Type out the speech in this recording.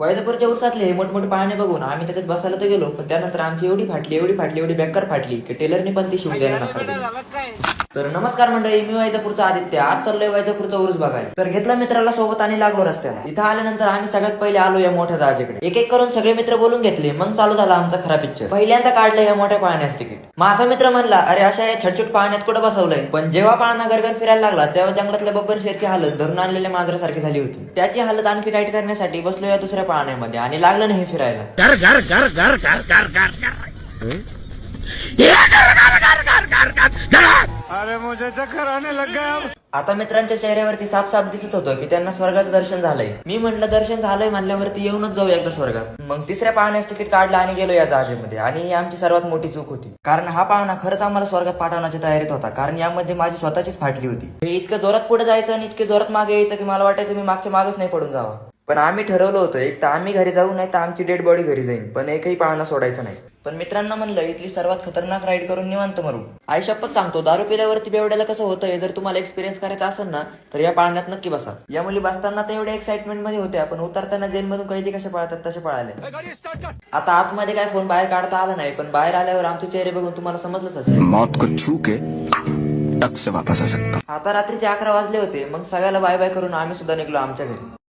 वैजापूरच्या उरसातले हे मोठमोठे पाळणे बघून आम्ही त्याच्यात बसायला तर गेलो, पण त्यानंतर आमची एवढी बेकार फाटली की टेलरने पण ती शिवून द्यायला नकार दिला. तर नमस्कार मंडळी, मी वैजापूरचा आदित्य. आज चाललोय वैजापूरचा उरूस बघायला. तर घेतला मित्राला सोबत आणि लागलो रस्त्याला. इथं आल्यानंतर आम्ही सगळ्यात पहिले आलो या मोठ्या जहाजाकडे. एक एक करून सगळे मित्र बोलून घेतले, मग चालू झाला आमचा खरा पिक्चर. पहिल्यांदा काढलं या मोठ्या पाळण्याचं तिकीट. माझा मित्र म्हणला, अरे अशा या छटछूट पाळण्यात कुठं बसवलंय. पण जेव्हा पाळणा गरगर फिरायला लागला तेव्हा जंगलातल्या बब्बर शेरची हालत धरून आणलेल्या मांजरासारखी झाली होती. त्याची हालत आणखी टाईट करण्यासाठी बसलो या दुसऱ्या पाळण्यामध्ये आणि लागलं नाही फिरायला. अरे मुझे चक्कर आने लग गया. आता मित्रांच्या चेहऱ्यावरती साफ साफ दिसत होतं की त्यांना स्वर्गाचं दर्शन झालंय. मी म्हटलं दर्शन झालंय म्हणल्यावरती येऊनच जाऊ एकदा स्वर्गात. मग तिसऱ्या पाळण्याचं तिकीट काढलं आणि गेलो या जहाजामध्ये. आणि ही आमची सर्वात मोठी चूक होती, कारण हा पाळणा खरंच आम्हाला स्वर्गात पाठवण्याच्या तयारीत होता, कारण यामध्ये माझी स्वतःचीच फाटली होती. हे इतकं जोरात पुढे जायचं आणि इतके जोरात मागे यायचं की मला वाटायचं मी मागच्या मागच नाही पडून जावा. पण आम्ही ठरवलं होतं, एक तर आम्ही घरी जाऊ, नाही तर आमची डेड बॉडी घरी जाईल, पण एकही पाळणा सोडायचा नाही. पण मित्रांना म्हणलं इथली सर्वात खतरनाक राईड करून निवांत मरू. आई शपथ सांगतो, दारू पिल्यावरती बेवड्याला कसं होतं हे जर तुम्हाला एक्सपिरियन्स करायचा असेल ना, तर या पाळण्यात नक्की बसा. या मुली बसताना तर एवढ्या एक्साइटमेंट मध्ये होत्या, पण उतरताना जेलमधून कैदी कशा पळतात तसे पळाले. आता आतमध्ये काय फोन बाहेर काढता आला नाही, पण बाहेर आल्यावर आमचे चेहरे बघून तुम्हाला समजलंच असेल. मौत को छू के टक से वापस आ सकता. आता रात्रीचे 11 वाजले होते. मग सगळ्याला बाय बाय करून आम्ही सुद्धा निघलो आमच्या घरी.